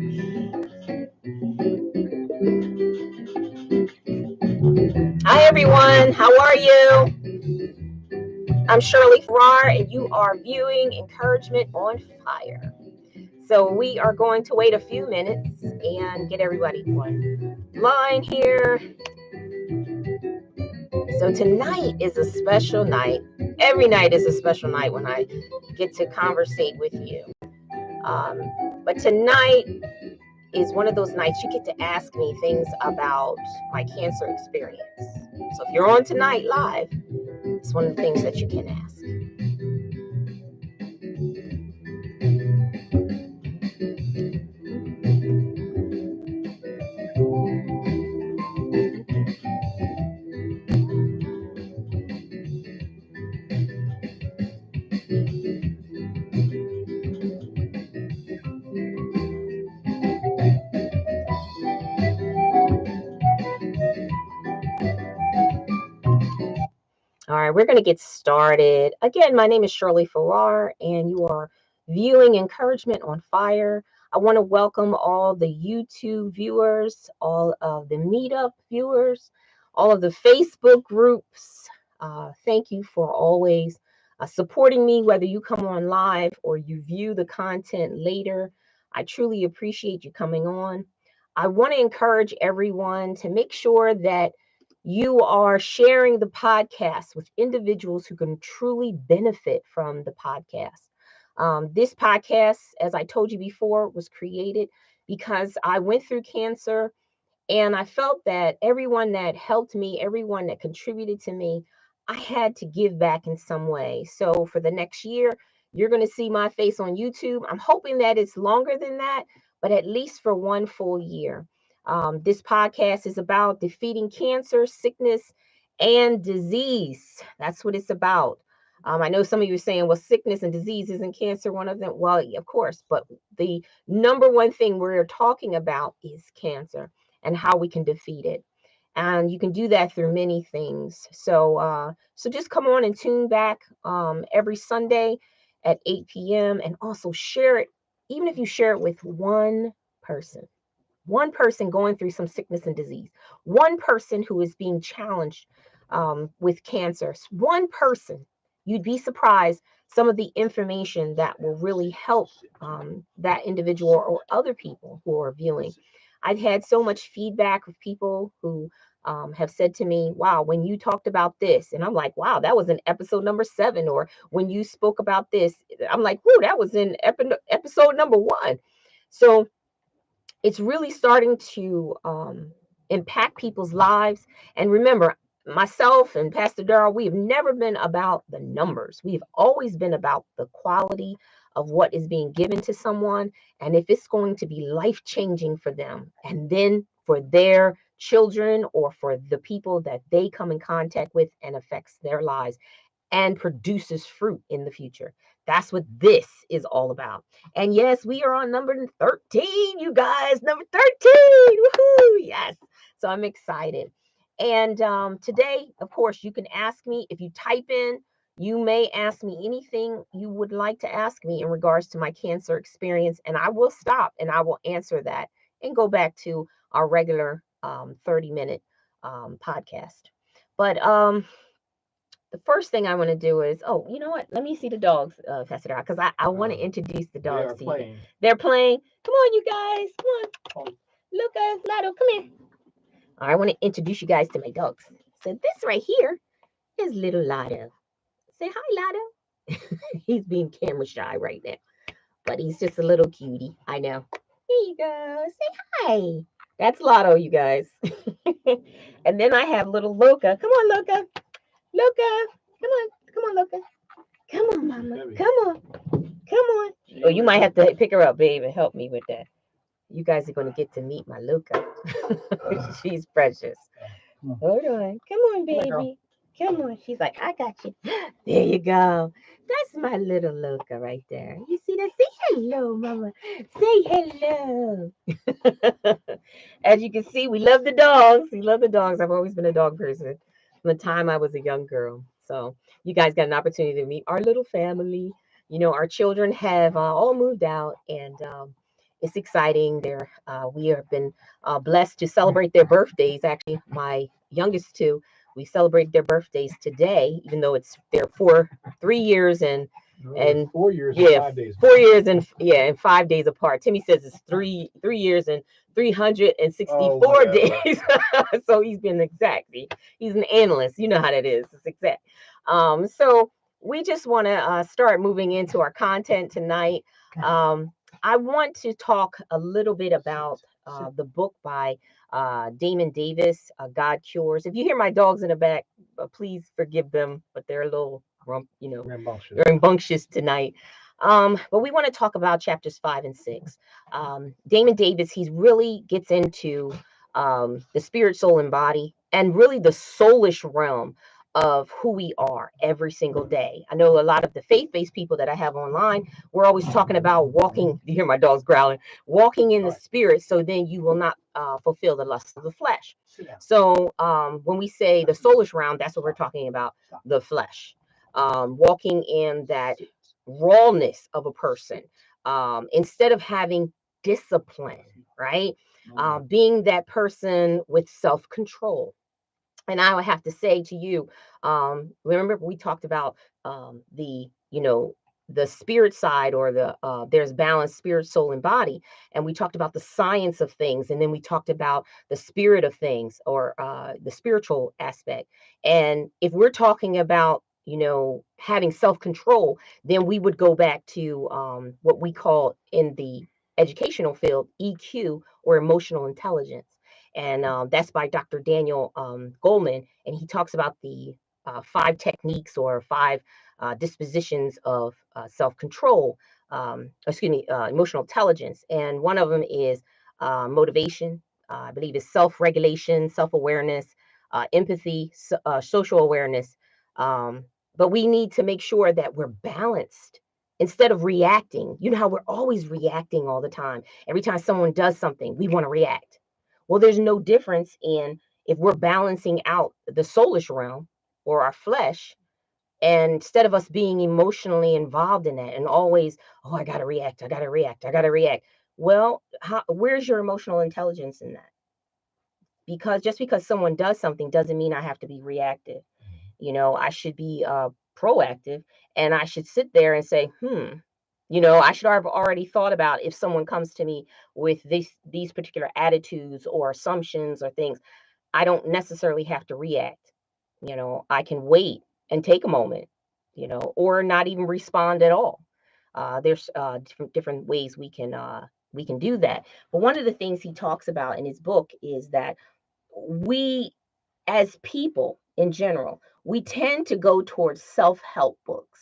Hi everyone, how are you? I'm Shirley and you are viewing Encouragement on Fire. So we are going to wait a few minutes and get everybody online here. So tonight is a special night. Every night is a special night when I get to conversate with you. But tonight is one of those nights you get to ask me things about my cancer experience. So if you're on tonight live, it's one of the things that you can ask. All right, we're going to get started. Again, my name is Shirley and you are viewing Encouragement on Fire. I want to welcome all the YouTube viewers, all of the Meetup viewers, all of the Facebook groups. Thank you for always supporting me, whether you come on live or you view the content later. I truly appreciate you coming on. I want to encourage everyone to make sure that you are sharing the podcast with individuals who can truly benefit from the podcast. This podcast, as I told you before, was created because I went through cancer and I felt that everyone that helped me, everyone that contributed to me, I had to give back in some way. So for the next year, you're going to see my face on YouTube. I'm hoping that it's longer than that, but at least for one full year. This podcast is about defeating cancer, sickness, and disease. That's what it's about. I know some of you are saying, well, sickness and disease isn't cancer one of them. Well, of course, but the number one thing we're talking about is cancer and how we can defeat it. And you can do that through many things. So just come on and tune back every Sunday at 8 p.m. and also share it, even if you share it with one person going through some sickness and disease, one person who is being challenged with cancer, one person. You'd be surprised some of the information that will really help that individual or other people who are viewing. I've had so much feedback of people who have said to me, wow, when you talked about this, and I'm like, wow, that was in episode number 7, or when you spoke about this, I'm like, whoo, that was in episode number 1. So it's really starting to impact people's lives. And remember, myself and Pastor Darrell, we have never been about the numbers. We've always been about the quality of what is being given to someone, and if it's going to be life-changing for them, and then for their children or for the people that they come in contact with and affects their lives and produces fruit in the future. That's what this is all about. And yes, we are on number 13, you guys. Number 13. Woohoo! Yes. So I'm excited. And today, of course, you can ask me. If you type in, you may ask me anything you would like to ask me in regards to my cancer experience. And I will stop and I will answer that and go back to our regular 30-minute podcast. But the first thing I want to do is, oh, you know what? Let me see the dogs, Pastor, because I want to introduce the dogs to you. They're playing. Come on, you guys. Come on. Lucas, Lotto, come here. I want to introduce you guys to my dogs. So this right here is little Lotto. Say hi, Lotto. He's being camera shy right now, but he's just a little cutie. I know. Here you go. Say hi. That's Lotto, you guys. And then I have little Luca. Come on, Luca. Luca. Come on, Luca. Come on, Mama. Come on. Come on. Oh, you might have to pick her up, babe, and help me with that. You guys are going to get to meet my Luca. She's precious. Hold on. Come on, baby. Come on. She's like, I got you. There you go. That's my little Luca right there. You see that? Say hello, Mama. Say hello. As you can see, we love the dogs. We love the dogs. I've always been a dog person from the time I was a young girl. So you guys got an opportunity to meet our little family. You know, our children have all moved out, and it's exciting. We have been blessed to celebrate their birthdays. Actually, my youngest two, we celebrate their birthdays today, even though they're 3 years and 4 years and yeah, 5 days. 4 years and 5 days apart. Timmy says it's 3 years and 364 days. So he's been exact. He's an analyst. You know how that is. It's exact. So we just want to start moving into our content tonight. I want to talk a little bit about the book by Damon Davis, God Cures. If you hear my dogs in the back, please forgive them, but they're a little Rambunctious. rambunctious tonight. But we want to talk about chapters 5 and 6. Damon Davis, he really gets into the spirit, soul, and body, and really the soulish realm of who we are every single day. I know a lot of the faith-based people that I have online, we're always talking about walking. You hear my dogs growling, walking in the spirit, so then you will not fulfill the lust of the flesh. So when we say the soulish realm, that's what we're talking about, the flesh. Walking in that rawness of a person, instead of having discipline, right? Being that person with self-control. And I would have to say to you, remember we talked about the spirit side, or there's balance, spirit, soul, and body. And we talked about the science of things. And then we talked about the spirit of things, or the spiritual aspect. And if we're talking about, having self-control, then we would go back to what we call in the educational field EQ, or emotional intelligence. And that's by Dr. Daniel Goleman. And he talks about the 5 techniques, or 5 dispositions of self-control, emotional intelligence. And one of them is motivation, I believe is self-regulation, self-awareness, empathy, social awareness. But we need to make sure that we're balanced instead of reacting. You know how we're always reacting all the time. Every time someone does something, we want to react. Well, there's no difference in if we're balancing out the soulish realm, or our flesh, and instead of us being emotionally involved in that and always, oh, I got to react, I got to react, I got to react. Well, where's your emotional intelligence in that? Because just because someone does something doesn't mean I have to be reactive. I should be proactive, and I should sit there and say, I should have already thought about, if someone comes to me with these particular attitudes or assumptions or things, I don't necessarily have to react. I can wait and take a moment, or not even respond at all. There's different ways we can do that. But one of the things he talks about in his book is that we, as people in general, we tend to go towards self-help books.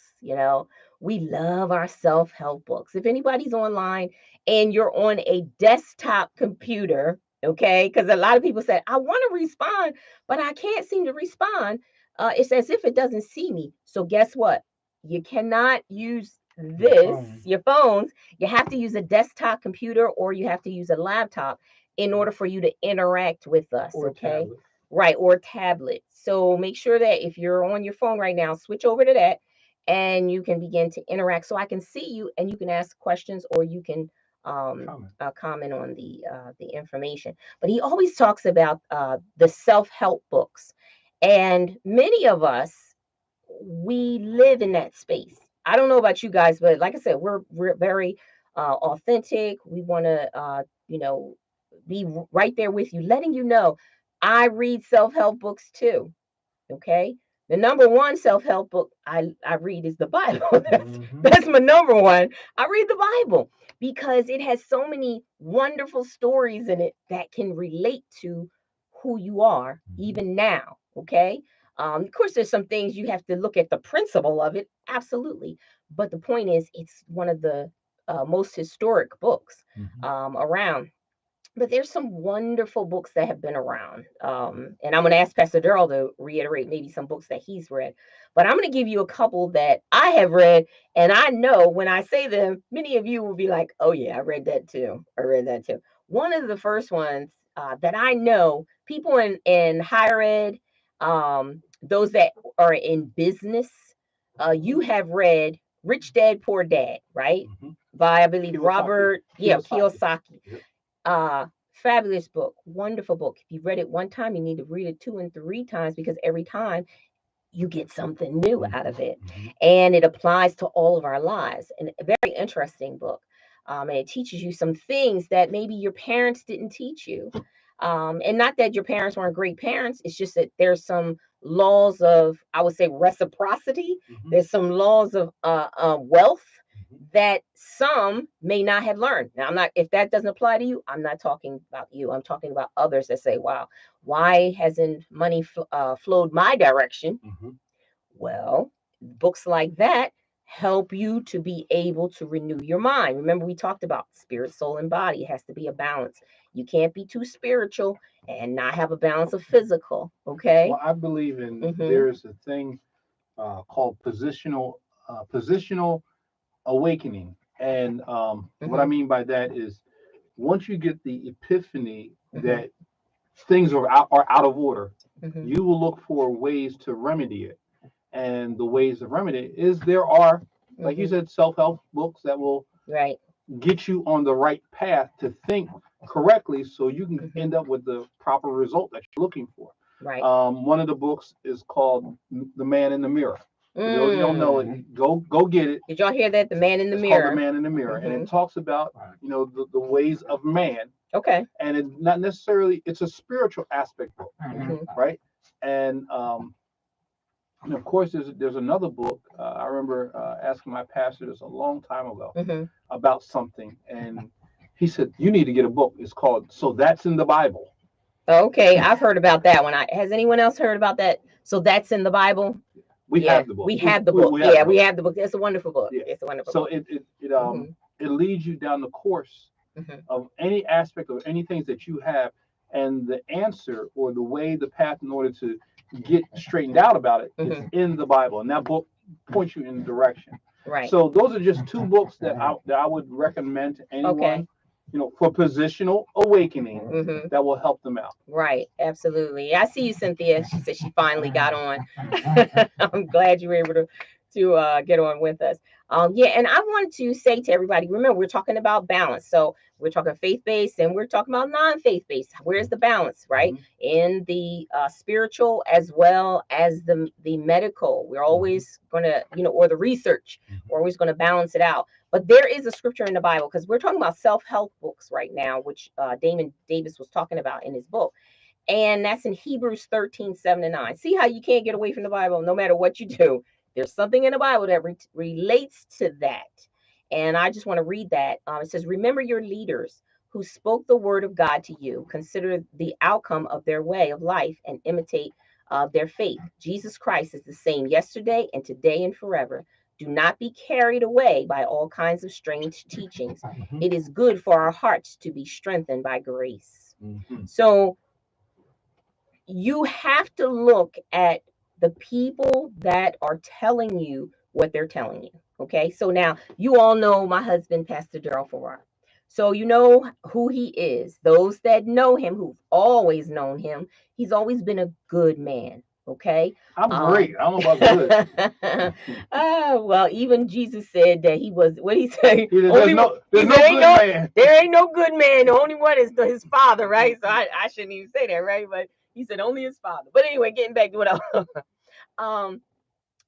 We love our self-help books. If anybody's online and you're on a desktop computer, okay, because a lot of people say, I want to respond, but I can't seem to respond. It's as if it doesn't see me. So guess what? You cannot use your phones. You have to use a desktop computer, or you have to use a laptop in order for you to interact with us. Or okay. tablet. Right, or tablet. So make sure that if you're on your phone right now, switch over to that, and you can begin to interact, so I can see you and you can ask questions, or you can comment on the information. But he always talks about the self-help books, and many of us, we live in that space. I don't know about you guys, but like I said, we're very authentic. We want to be right there with you, letting you know I read self-help books too. Okay. The number one self-help book I read is the Bible. That's my number one. I read the Bible because it has so many wonderful stories in it that can relate to who you are even now. Okay. Of course, there's some things you have to look at the principle of it. Absolutely. But the point is, it's one of the most historic books around. But there's some wonderful books that have been around. And I'm going to ask Pastor Darrell to reiterate maybe some books that he's read. But I'm going to give you a couple that I have read. And I know when I say them, many of you will be like, oh, yeah, I read that too. I read that too. One of the first ones that I know people in higher ed, those that are in business, you have read Rich Dad, Poor Dad, right? Mm-hmm. By, I believe, Kiyosaki. Robert, Kiyosaki. Yep. Fabulous book, wonderful book. If you read it one time, you need to read it 2 and 3 times, because every time you get something new out of it. Mm-hmm. And it applies to all of our lives. And a very interesting book. And it teaches you some things that maybe your parents didn't teach you. And not that your parents weren't great parents, it's just that there's some laws of, I would say, reciprocity. Mm-hmm. There's some laws of wealth Mm-hmm. that some may not have learned. Now, I'm not, if that doesn't apply to you, I'm not talking about you. I'm talking about others that say, wow, why hasn't money flowed my direction? Mm-hmm. Well, books like that help you to be able to renew your mind. Remember, we talked about spirit, soul, and body. It has to be a balance. You can't be too spiritual and not have a balance of physical. Okay. Well, I believe in Mm-hmm. there's a thing called positional awakening, and what I Mm-hmm. mean by that is once you get the epiphany Mm-hmm. that things are out of order, Mm-hmm. you will look for ways to remedy it. And the ways to remedy it is there are, like you Mm-hmm. said, self-help books that will Right. get you on the right path to think correctly so you can Mm-hmm. end up with the proper result that you're looking for. Right. One of the books is called The Man in the Mirror. For those who don't know Mm. it, go get it. Did y'all hear that? The Man in the It's called The Mirror. Man in the Mirror, and Mm-hmm. it talks about the ways of man, Okay. and it's not necessarily it's a spiritual aspect book, Mm-hmm. right? And of course, there's another book. I remember asking my pastor this a long time ago Mm-hmm. about something, and he said, "You need to get a book. It's called So That's in the Bible." Okay, I've heard about that one. Has anyone else heard about that? So that's in the Bible. We Yeah, have the book. we have the book. We have Yeah, the we book. have the book. It's a wonderful book. Yeah. It's a wonderful So book. it Mm-hmm. it leads you down the course Mm-hmm. of any aspect of any things that you have, and the answer or the way, the path in order to get straightened out about it is Mm-hmm. in the Bible, and that book points you in the direction. Right. So those are just two books that I would recommend to anyone, Okay. for positional awakening Mm-hmm. that will help them out. Right. Absolutely. I see you, Cynthia. She said she finally got on. I'm glad you were able to get on with us. Yeah, and I want to say to everybody, remember, we're talking about balance. So we're talking faith-based and we're talking about non-faith-based. Where's the balance, right? Mhm. In the spiritual as well as the medical. We're always gonna, or the research, we're always gonna balance it out. But there is a scripture in the Bible, because we're talking about self-help books right now, which Damon Davis was talking about in his book. And that's in Hebrews 13:7-9. See how you can't get away from the Bible no matter what you do. There's something in the Bible that relates to that. And I just want to read that. It says, remember your leaders who spoke the word of God to you. Consider the outcome of their way of life and imitate their faith. Jesus Christ is the same yesterday and today and forever. Do not be carried away by all kinds of strange teachings. Mhm. It is good for our hearts to be strengthened by grace. Mhm. So you have to look at the people that are telling you what they're telling you. Okay. So now you all know my husband, Pastor Daryl Farrar. So you know who he is. Those that know him, who've always known him, he's always been a good man. Okay. I'm great. I don't know about good. Well, even Jesus said that he was, what he say? There's Only no he there's said, no good man. there ain't no good man. The only one is his father, right? So I shouldn't even say that, right? But he said only his father. But anyway, getting back to what I um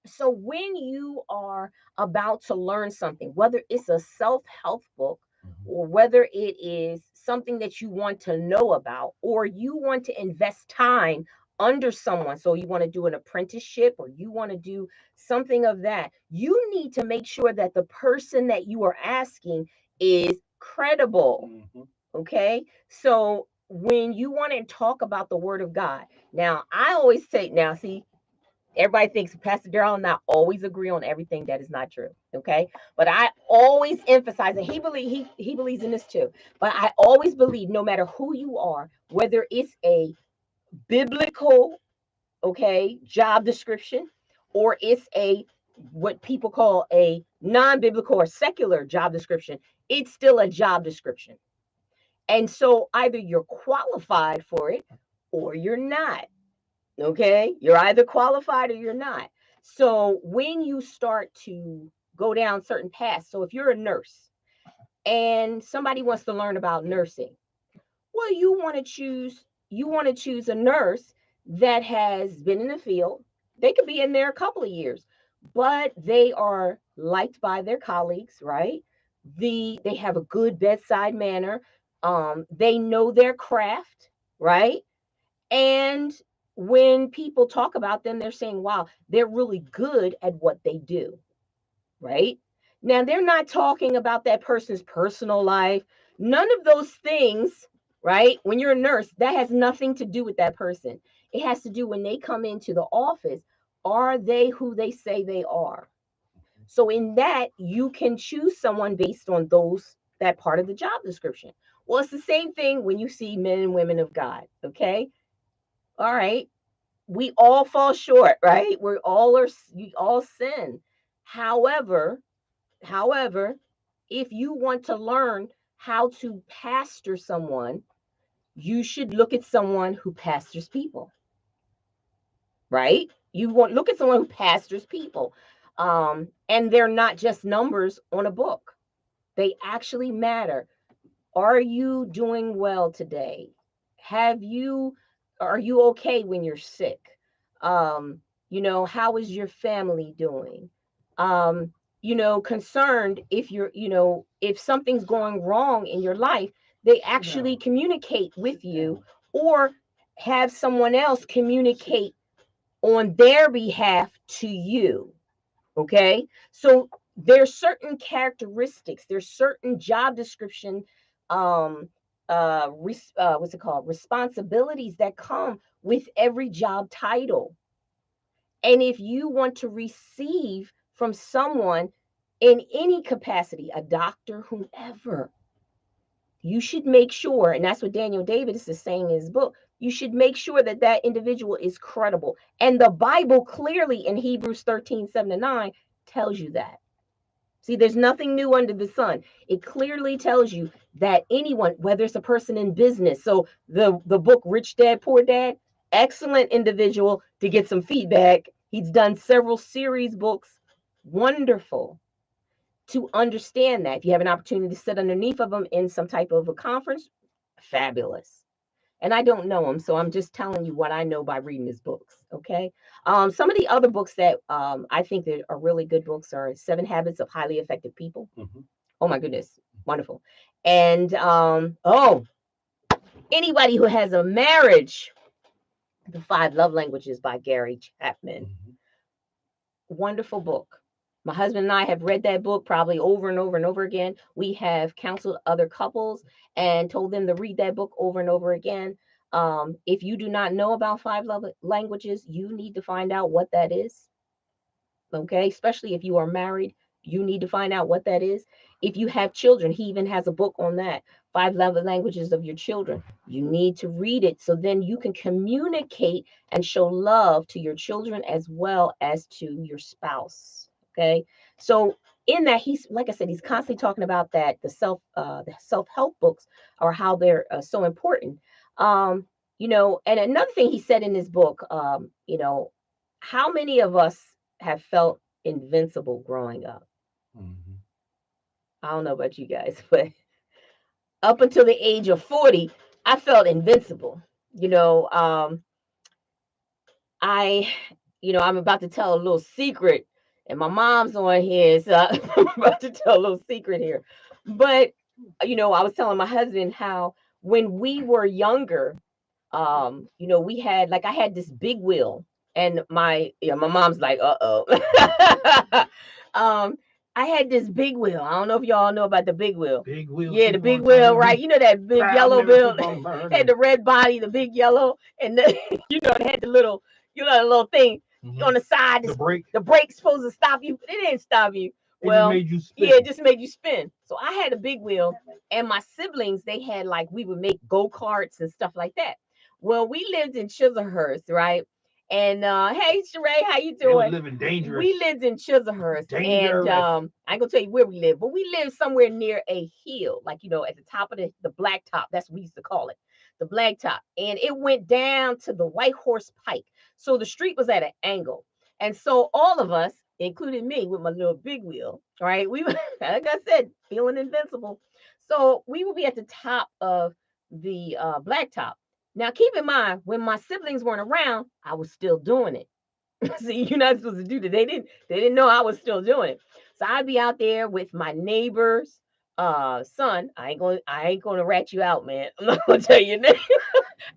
so when you are about to learn something, whether it's a self-help book or whether it is something that you want to know about, or you want to invest time under someone, so you want to do an apprenticeship or you want to do something of that, you need to make sure that the person that you are asking is credible. Mhm. Okay. So when you want to talk about the word of God, now I always say, now see, everybody thinks Pastor Darrell and I always agree on everything. That is not true. Okay. But I always emphasize, and he believes in this too. But I always believe, no matter who you are, whether it's a biblical, okay, job description, or it's a what people call a non-biblical or secular job description, it's still a job description. And so either you're qualified for it or you're not. Okay. You're either qualified or you're not. So when you start to go down certain paths. So if you're a nurse and somebody wants to learn about nursing, well, you want to choose a nurse that has been in the field. They could be in there a couple of years, but they are liked by their colleagues, right? They have a good bedside manner. They know their craft, right? And when people talk about them, they're saying, wow, they're really good at what they do, right? Now, they're not talking about that person's personal life. None of those things, right? When you're a nurse, that has nothing to do with that person. It has to do when they come into the office, are they who they say they are? So in that, you can choose someone based on that part of the job description. Well, it's the same thing when you see men and women of God, okay? All right. We all fall short, right? We all sin. However, However, if you want to learn how to pastor someone, you should look at someone who pastors people, right? You want look at someone who pastors people. And they're not just numbers on a book. They actually matter. Are you doing well today? Have you are you okay when you're sick? How is your family doing? Um, concerned if if something's going wrong in your life, they actually communicate with you or have someone else communicate on their behalf to you. Okay. So there's certain characteristics, there's certain job description, um, what's it called? Responsibilities that come with every job title. And if you want to receive from someone in any capacity, a doctor, whomever, you should make sure, and that's what Daniel Davis is saying in his book, you should make sure that that individual is credible. And the Bible clearly in Hebrews 13:7-9 tells you that. See, there's nothing new under the sun. It clearly tells you that anyone, whether it's a person in business, so the book Rich Dad Poor Dad, excellent individual to get some feedback. He's done several series books, wonderful to understand that. If you have an opportunity to sit underneath of him in some type of a conference, fabulous. And I don't know him, so I'm just telling you what I know by reading his books. Okay. Some of the other books that I think that are really good books are Seven Habits of Highly Effective People. Mm-hmm. Oh my goodness, wonderful. And anybody who has a marriage, The Five Love Languages by Gary Chapman. Mm-hmm. Wonderful book. My husband and I have read that book probably over and over and over again. We have counseled other couples and told them to read that book over and over again. If you do not know about five love languages, you need to find out what that is. Okay, especially if you are married, you need to find out what that is. If you have children, he even has a book on that, Five Love Languages of Your Children. You need to read it so then you can communicate and show love to your children as well as to your spouse. Okay, so in that, he's, like I said, he's constantly talking about that the self-help books or how they're so important. And another thing he said in his book, how many of us have felt invincible growing up? Mm-hmm. I don't know about you guys, but up until the age of 40, I felt invincible. You know, I'm about to tell a little secret, and my mom's on here, so I'm about to tell a little secret here. But I was telling my husband how when we were younger, we had I had this big wheel, and my mom's like, uh-oh. I had this big wheel. I don't know if y'all know about the big wheel. Big wheel. Yeah, the big wheel, right? You know that big yellow wheel had the red body, the big yellow, and it had the little, the little thing on the side. The brake. The brake's supposed to stop you, but it didn't stop you. Well, it just made you spin. Yeah, it just made you spin. So I had a big wheel, and my siblings, they had we would make go-karts and stuff like that. Well, we lived in Chislehurst, right? And hey, Sheree, how you doing? We living dangerous. We lived in Chislehurst, dangerous. And I ain't gonna tell you where we lived, but we lived somewhere near a hill, at the top of the blacktop. That's what we used to call it, the blacktop. And it went down to the White Horse Pike. So the street was at an angle, and so all of us, including me with my little big wheel, right? We were, like I said, feeling invincible. So we would be at the top of the blacktop. Now, keep in mind, when my siblings weren't around, I was still doing it. See, you're not supposed to do that. They didn't know I was still doing it. So I'd be out there with my neighbor's son. I ain't gonna rat you out, man. I'm not gonna tell you your name.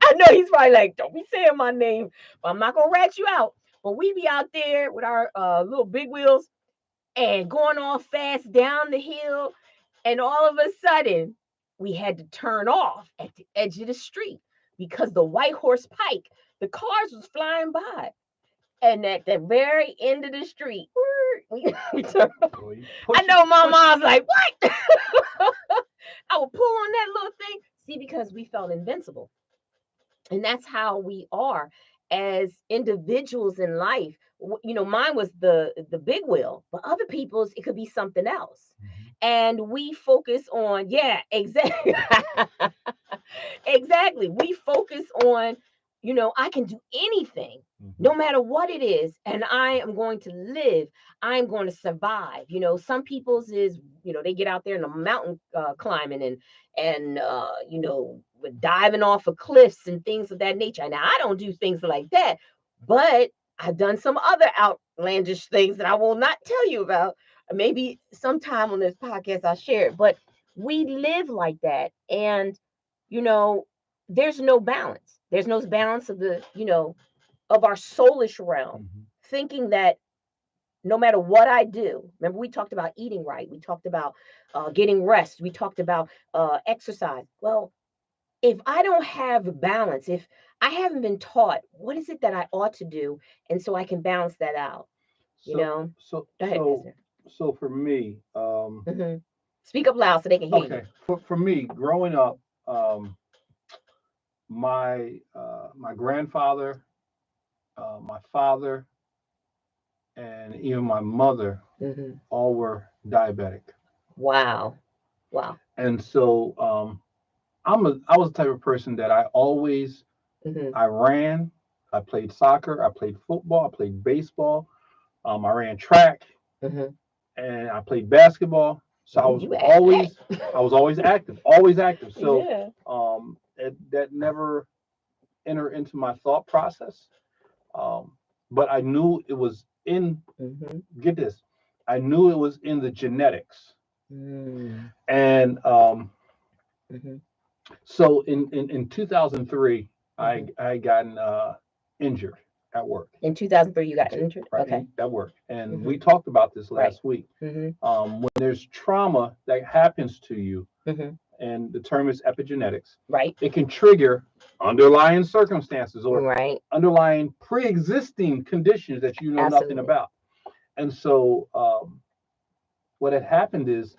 I know he's probably like, don't be saying my name, but I'm not gonna rat you out. But we be out there with our little big wheels and going all fast down the hill, and all of a sudden we had to turn off at the edge of the street because the White Horse Pike, the cars was flying by. And at the very end of the street, we turned off. I know my mom's like, what? I would pull on that little thing. See, because we felt invincible. And that's how we are as individuals in life. Mine was the big wheel, but other people's it could be something else. And we focus on, yeah, exactly. Exactly. We focus on, I can do anything, no matter what it is, and I am going to live. I'm going to survive. Some people's is, they get out there in the mountain climbing and with diving off of cliffs and things of that nature. Now, I don't do things like that, but I've done some other outlandish things that I will not tell you about. Maybe sometime on this podcast I'll share it, but we live like that. And there's no balance. There's no balance of of our soulish realm, thinking that no matter what I do, remember we talked about eating right. We talked about getting rest. We talked about exercise. Well, if I don't have balance, if I haven't been taught what is it that I ought to do, and so I can balance that out, Go ahead, So for me, speak up loud so they can hear you. okay, for me, growing up, my grandfather, my father, and even my mother all were diabetic. Wow. And so I was the type of person that I always I ran, I played soccer, I played football, I played baseball, I ran track, and I played basketball. So I was always active, always active. So that never entered into my thought process. But I knew it was in. Get this, I knew it was in the genetics. And so in 2003, I gotten injured at work. In 2003, you got injured? Right, okay. At work. And we talked about this last week. When there's trauma that happens to you, and the term is epigenetics, right? It can trigger underlying circumstances or right. underlying pre-existing conditions that you know Absolutely. nothing about. And so what had happened is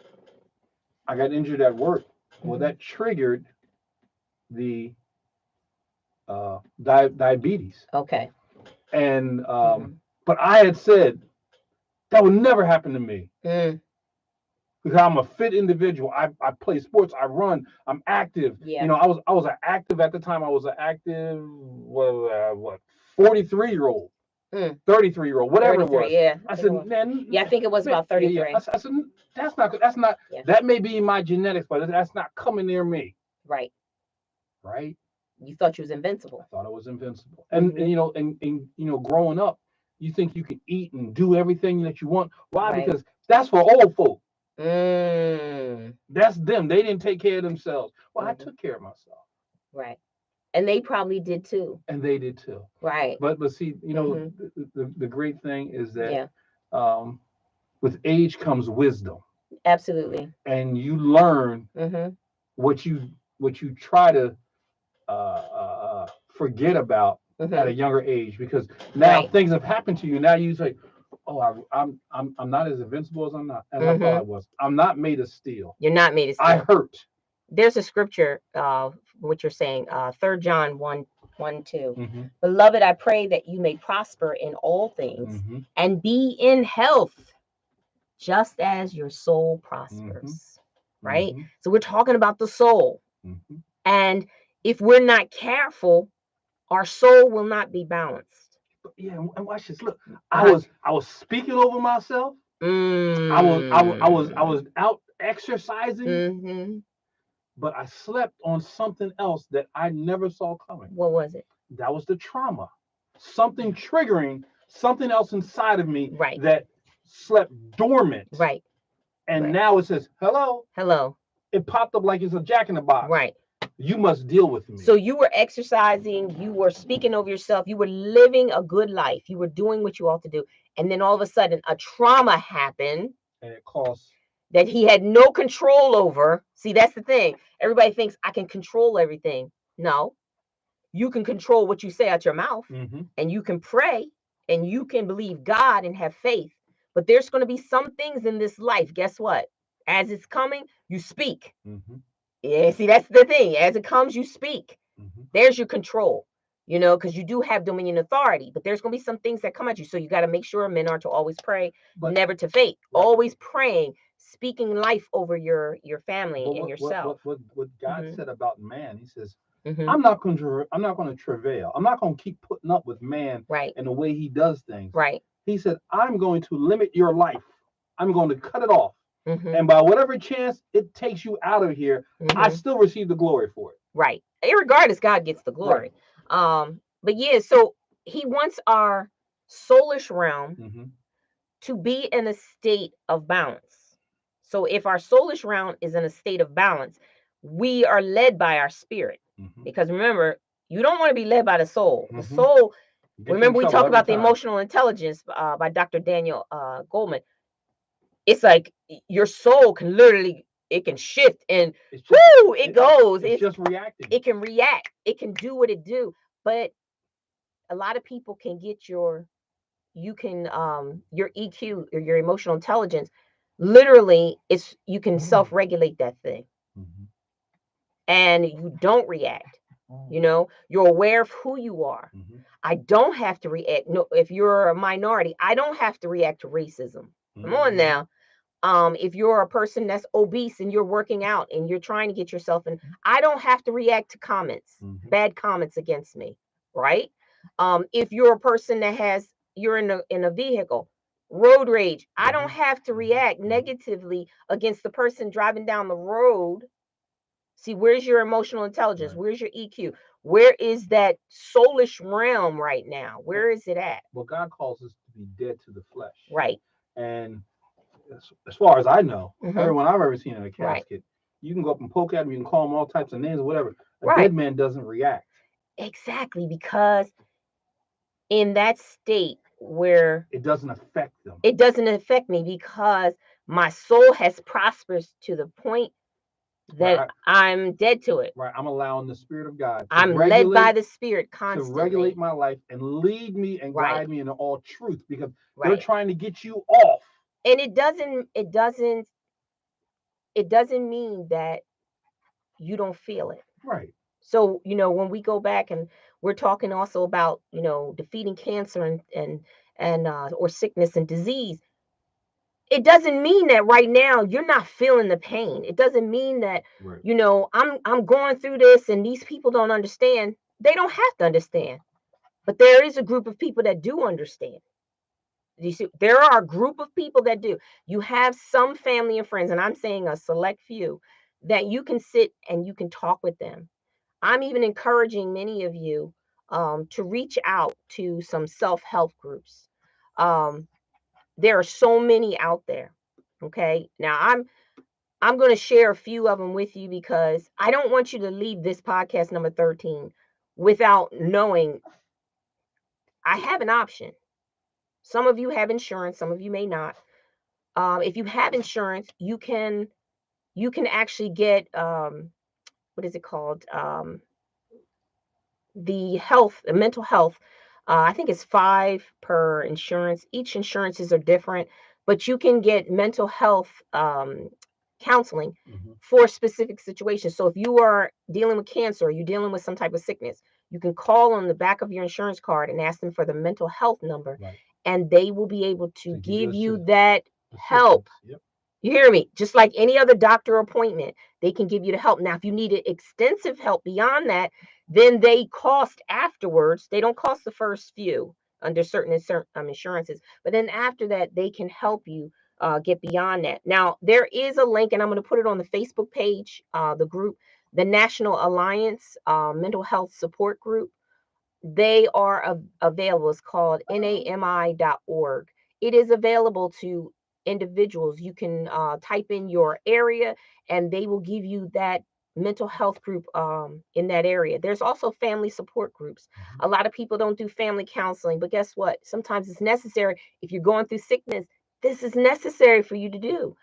I got injured at work. Well, that triggered the diabetes. Okay. And but I had said that would never happen to me because I'm a fit individual. I play sports. I run. I'm active. Yeah. I was an active at the time. I was an active 43-year-old. 33-year-old, whatever it was. Yeah. I said, man. Yeah, I think it was about 33. Yeah. I said, that's not. Yeah. That may be my genetics, but that's not coming near me. Right. Right. You thought you was invincible. I thought I was invincible. And growing up, you think you can eat and do everything that you want. Why? Right. Because that's for old folk. That's them. They didn't take care of themselves. Well, I took care of myself. Right. And they probably did too. And they did too. Right. But see, the great thing is that with age comes wisdom. Absolutely. And you learn what you try to forget about at a younger age, because now things have happened to you. Now you say, "Oh, I'm not as invincible as I thought I was. I'm not made of steel. You're not made of steel. I hurt." There's a scripture, what you're saying, 3 John 1:2. Beloved, I pray that you may prosper in all things and be in health, just as your soul prospers. Right? So we're talking about the soul. And if we're not careful, our soul will not be balanced. Yeah, and watch this. Look, I was speaking over myself. I was out exercising, but I slept on something else that I never saw coming. What was it? That was the trauma. Something triggering something else inside of me Right. that slept dormant. Right. And now it says, hello. Hello. It popped up like it's a Jack in the Box. Right. You must deal with me. So you were exercising, you were speaking over yourself, you were living a good life, you were doing what you ought to do. And then all of a sudden a trauma happened. And it caused that he had no control over. See, that's the thing. Everybody thinks I can control everything. No, you can control what you say out your mouth, and you can pray and you can believe God and have faith. But there's going to be some things in this life. Guess what? As it's coming, you speak. Yeah, see, that's the thing. As it comes, you speak. There's your control, because you do have dominion authority. But there's going to be some things that come at you. So you got to make sure men are to always pray, never to faint. Right. Always praying, speaking life over your family and yourself. What God said about man, he says, I'm not going to travail. I'm not going to keep putting up with man and the way he does things. Right. He said, I'm going to limit your life. I'm going to cut it off. And by whatever chance it takes you out of here, I still receive the glory for it. Right. Irregardless, God gets the glory. Right. But yeah, so he wants our soulish realm to be in a state of balance. So if our soulish realm is in a state of balance, we are led by our spirit. Because remember, you don't want to be led by the soul. The soul, remember we talked about the emotional intelligence by Dr. Daniel Goleman. It's like your soul can literally, it can shift and it goes. It's just reacting. It can react. It can do what it do. But a lot of people can get your EQ or your emotional intelligence. Literally, you can self-regulate that thing. And you don't react. You're aware of who you are. I don't have to react. No, if you're a minority, I don't have to react to racism. Come on now. If you're a person that's obese and you're working out and you're trying to get yourself in, I don't have to react to comments, bad comments against me, right? If you're a person that you're in a vehicle, road rage, I don't have to react negatively against the person driving down the road. See, where's your emotional intelligence? Right. Where's your EQ? Where is that soulish realm right now? Where is it at? Well, God calls us to be dead to the flesh. Right. And as far as I know, everyone I've ever seen in a casket, you can go up and poke at them, you can call them all types of names or whatever. A dead man doesn't react. Exactly, because in that state where it doesn't affect them. It doesn't affect me because my soul has prospered to the point that I'm dead to it. Right. I'm allowing the Spirit of God. I'm led by the Spirit constantly. To regulate my life and lead me and guide me into all truth, because they're trying to get you off. And it doesn't mean that you don't feel it. Right. So, when we go back and we're talking also about, defeating cancer and or sickness and disease, it doesn't mean that right now you're not feeling the pain. It doesn't mean that, I'm going through this and these people don't understand. They don't have to understand. But there is a group of people that do understand. You see, there are a group of people that do. You have some family and friends, and I'm saying a select few, that you can sit and you can talk with them. I'm even encouraging many of you to reach out to some self-help groups. There are so many out there. Okay. Now I'm going to share a few of them with you because I don't want you to leave this podcast number 13 without knowing I have an option. Some of you have insurance, some of you may not. If you have insurance, you can actually get what is it called? The mental health. I think it's 5 per insurance. Each insurances are different, but you can get mental health counseling for specific situations. So if you are dealing with cancer, or you're dealing with some type of sickness, you can call on the back of your insurance card and ask them for the mental health number, and they will be able to give you that help. Yep. You hear me? Just like any other doctor appointment, they can give you the help. Now, if you needed extensive help beyond that, then they cost afterwards. They don't cost the first few. under certain insurances. But then after that, they can help you get beyond that. Now, there is a link, and I'm going to put it on the Facebook page, the group, the National Alliance Mental Health Support Group. They are available. It's called nami.org. It is available to individuals. You can type in your area and they will give you that mental health group in that area. There's also family support groups. A lot of people don't do family counseling, but guess what? Sometimes it's necessary. If you're going through sickness, this is necessary for you to do.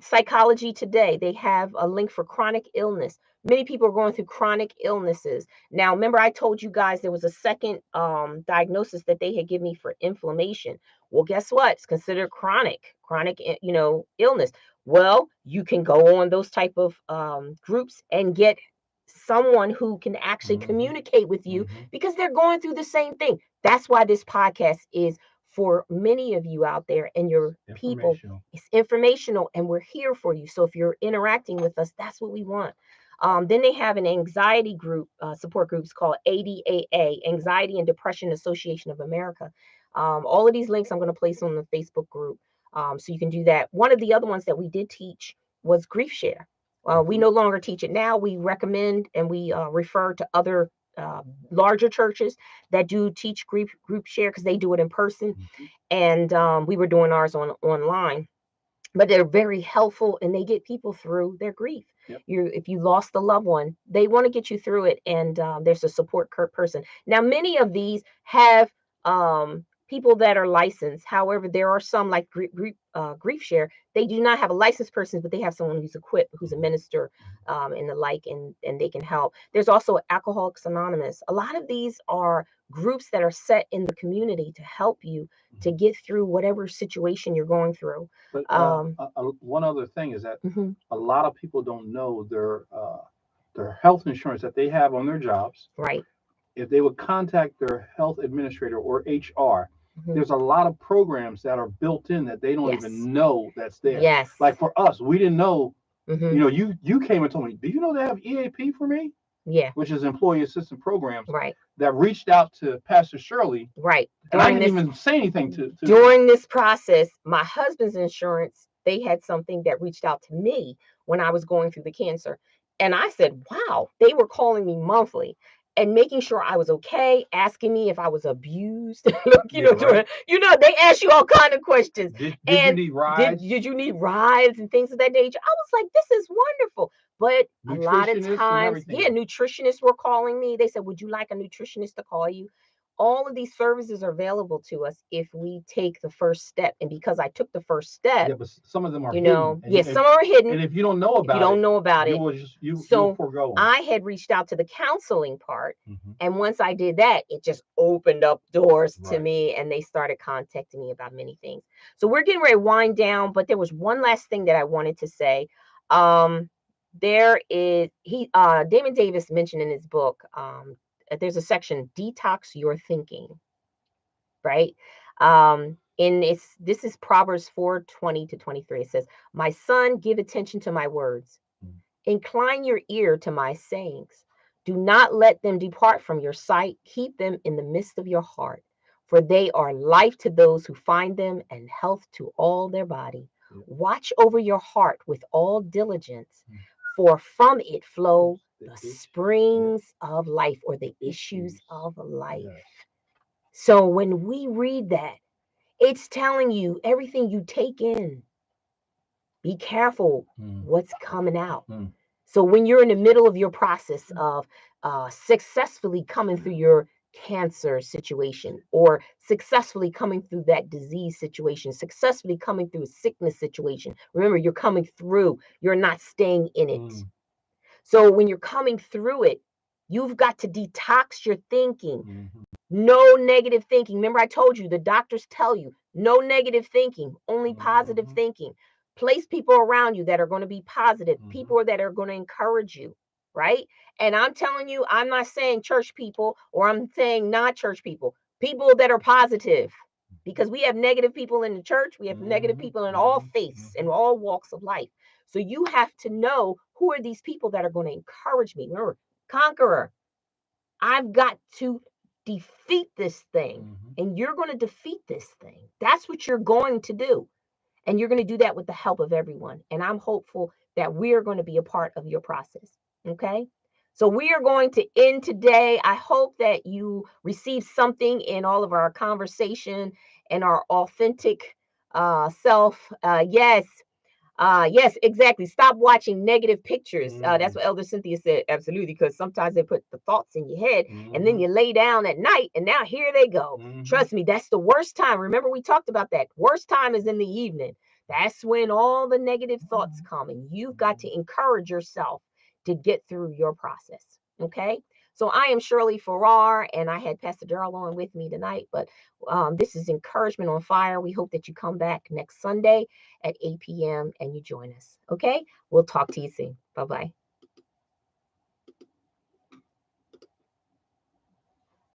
Psychology Today, they have a link for chronic illness. Many people are going through chronic illnesses. Now, remember, I told you guys there was a second diagnosis that they had given me for inflammation. Well, guess what? It's considered chronic, illness. Well, you can go on those type of groups and get someone who can actually communicate with you because they're going through the same thing. That's why this podcast is for many of you out there and your people. It's informational and we're here for you. So if you're interacting with us, that's what we want. Then they have an anxiety group, support groups called ADAA, Anxiety and Depression Association of America. All of these links I'm going to place on the Facebook group. So you can do that. One of the other ones that we did teach was Grief Share. We no longer teach it now. We recommend and we refer to other larger churches that do teach group share because they do it in person. And we were doing ours online. But they're very helpful and they get people through their grief. If you lost a loved one, they want to get you through it. And there's a support person. Now, many of these have people that are licensed. However, there are some like Grief Share. They do not have a licensed person, but they have someone who's equipped, who's a minister and the like, and they can help. There's also Alcoholics Anonymous. A lot of these are groups that are set in the community to help you to get through whatever situation you're going through. But one other thing is that a lot of people don't know their health insurance that they have on their jobs. Right. If they would contact their health administrator or HR, there's a lot of programs that are built in that they don't even know that's there. Yes. Like for us, we didn't know. You came and told me, do you know they have EAP for me? Yeah. Which is employee assistance programs. Right. That reached out to Pastor Shirley. Right. And I didn't even say anything to during this process. My husband's insurance, they had something that reached out to me when I was going through the cancer. And I said, wow, they were calling me monthly and making sure I was okay, asking me if I was abused. They ask you all kind of questions. Did you need rides? Did you need rides and things of that nature? I was like, this is wonderful. But a lot of times, nutritionists were calling me. They said, would you like a nutritionist to call you? All of these services are available to us if we take the first step. And because I took the first step, but some of them are hidden. Some are hidden. And if you don't know about it, you'll forego them. I had reached out to the counseling part. And once I did that, it just opened up doors to me and they started contacting me about many things. So we're getting ready to wind down, but there was one last thing that I wanted to say. Damon Davis mentioned in his book, there's a section, Detox Your Thinking, right? This is Proverbs 4:20-23. It says, my son, give attention to my words. Incline your ear to my sayings. Do not let them depart from your sight. Keep them in the midst of your heart, for they are life to those who find them and health to all their body. Watch over your heart with all diligence, for from it flow the springs of life, or the issues of life. So when we read that, it's telling you everything you take in. Be careful what's coming out. So when you're in the middle of your process of successfully coming through your cancer situation, or successfully coming through that disease situation, successfully coming through a sickness situation, remember, you're coming through, you're not staying in it. So when you're coming through it, you've got to detox your thinking. No negative thinking. Remember, I told you, the doctors tell you, no negative thinking, only positive thinking. Place people around you that are going to be positive, people that are going to encourage you, right? And I'm telling you, I'm not saying church people, or I'm saying not church people, people that are positive, because we have negative people in the church. We have negative people in all faiths and all walks of life. So you have to know who are these people that are going to encourage me. Remember, conqueror. I've got to defeat this thing. And you're going to defeat this thing. That's what you're going to do. And you're going to do that with the help of everyone. And I'm hopeful that we are going to be a part of your process. Okay. So we are going to end today. I hope that you receive something in all of our conversation and our authentic self. Yes, exactly. Stop watching negative pictures. That's what Elder Cynthia said. Absolutely. Because sometimes they put the thoughts in your head and then you lay down at night and now here they go. Trust me, that's the worst time. Remember, we talked about that. Worst time is in the evening. That's when all the negative thoughts come, and you've got to encourage yourself to get through your process. Okay. So I am Shirley Farrar, and I had Pastor Darrell on with me tonight, but this is Encouragement on Fire. We hope that you come back next Sunday at 8 p.m. and you join us. Okay. We'll talk to you soon. Bye-bye.